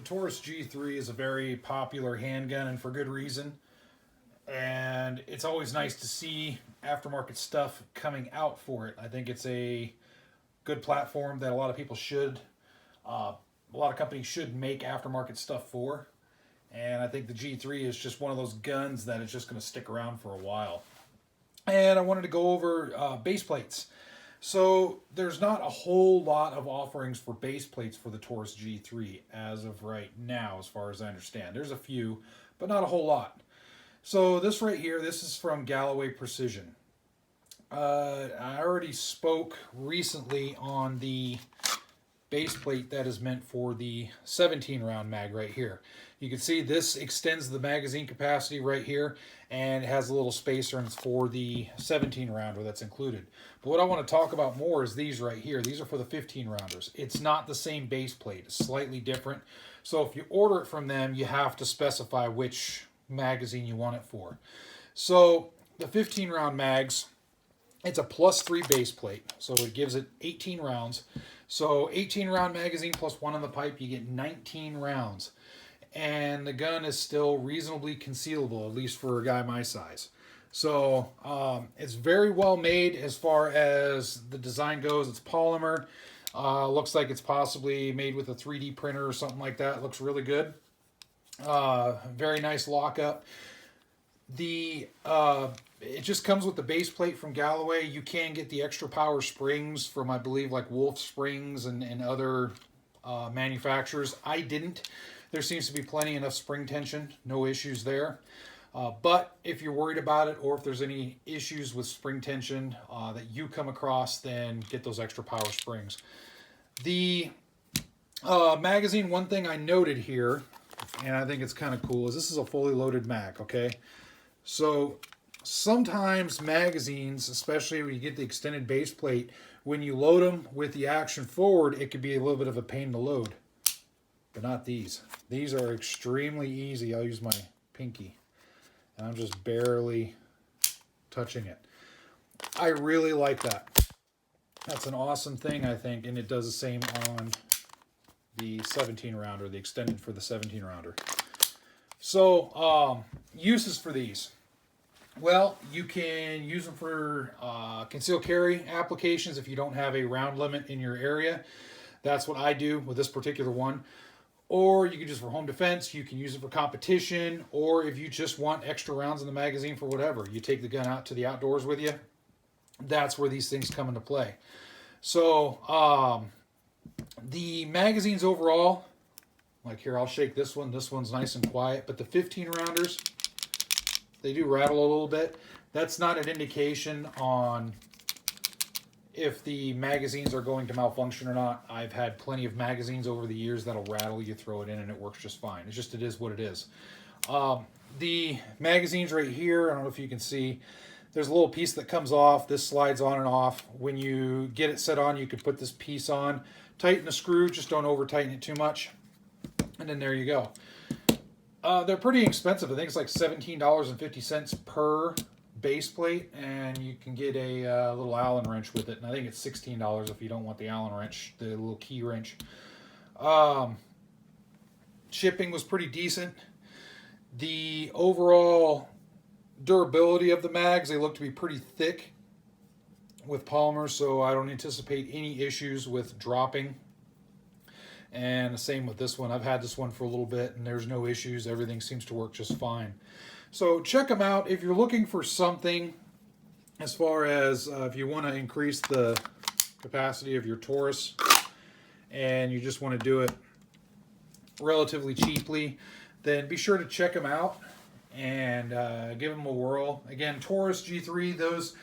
Taurus G3 is a very popular handgun, and for good reason. And it's always nice to see aftermarket stuff coming out for it. I think it's a good platform that a lot of people should, a lot of companies should make aftermarket stuff for. And I think the G3 is just one of those guns that is just going to stick around for a while. And I wanted to go over base plates. So there's not a whole lot of offerings for base plates for the Taurus G3 as of right now, as far as I understand. There's a few, but not a whole lot. So this right here, this is from Galloway Precision. I already spoke recently on the base plate that is meant for the 17 round mag right here. You can see this extends the magazine capacity right here, and it has a little spacer, and it's for the 17 rounder that's included. But what I want to talk about more is these right here. These are for the 15 rounders. It's not the same base plate. It's slightly different. So if you order it from them, you have to specify which magazine you want it for. So the 15 round mags, it's a +3 base plate, so it gives it 18 rounds. So 18 round magazine plus one on the pipe, you get 19 rounds. And the gun is still reasonably concealable, at least for a guy my size. So it's very well made as far as the design goes. It's polymer. Looks like it's possibly made with a 3D printer or something like that. It looks really good. Very nice lockup. It just comes with the base plate from Galloway. You can get the extra power springs from, I believe, like Wolf Springs and other manufacturers. I didn't. There seems to be plenty enough spring tension. No issues there. But if you're worried about it, or if there's any issues with spring tension that you come across, then get those extra power springs. The magazine, one thing I noted here, and I think it's kind of cool, is this is a fully loaded mag, okay? So sometimes magazines, especially when you get the extended base plate, when you load them with the action forward, it could be a little bit of a pain to load. But not these. These are extremely easy. I'll use my pinky. And I'm just barely touching it. I really like that. That's an awesome thing, I think, and it does the same on the 17 rounder, the extended for the 17 rounder. So, uses for these. Well, you can use them for concealed carry applications if you don't have a round limit in your area. That's what I do with this particular one. Or you can use it for home defense. You can use it for competition. Or if you just want extra rounds in the magazine for whatever. You take the gun out to the outdoors with you. That's where these things come into play. So, the magazines overall, like here, I'll shake this one. This one's nice and quiet. But the 15 rounders, they do rattle a little bit. That's not an indication on if the magazines are going to malfunction or not. I've had plenty of magazines over the years that'll rattle. You throw it in and it works just fine. It's just, it is what it is. The magazines right here, I don't know if you can see, there's a little piece that comes off. This slides on and off. When you get it set on, you can put this piece on, tighten the screw, just don't over tighten it too much. And then there you go. They're pretty expensive. I think it's like $17.50 per base plate, and you can get a little Allen wrench with it, and I think it's $16 if you don't want the Allen wrench, the little key wrench. Shipping was pretty decent. The overall durability of the mags, they look to be pretty thick with polymer, so I don't anticipate any issues with dropping. And the same with this one. I've had this one for a little bit, and there's no issues. Everything seems to work just fine. So check them out if you're looking for something as far as if you want to increase the capacity of your Taurus and you just want to do it relatively cheaply, then be sure to check them out and give them a whirl. Again, Taurus G3, those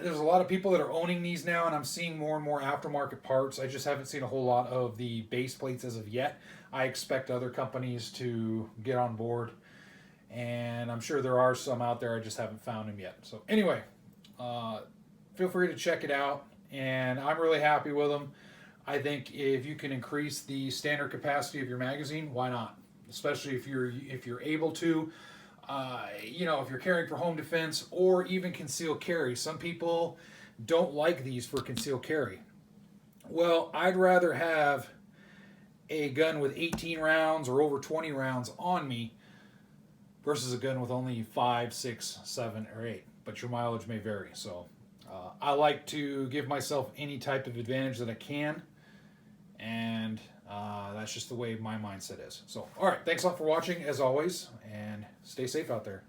there's a lot of people that are owning these now, and I'm seeing more and more aftermarket parts. I just haven't seen a whole lot of the base plates as of yet. I expect other companies to get on board, and I'm sure there are some out there. I just haven't found them yet. So anyway, feel free to check it out, and I'm really happy with them. I think if you can increase the standard capacity of your magazine, why not? Especially if you're able to. You know, if you're carrying for home defense or even concealed carry. Some people don't like these for concealed carry. Well, I'd rather have a gun with 18 rounds or over 20 rounds on me versus a gun with only 5, 6, 7, or 8. But your mileage may vary. So I like to give myself any type of advantage that I can. And that's just the way my mindset is. So, all right. Thanks a lot for watching, as always. And stay safe out there.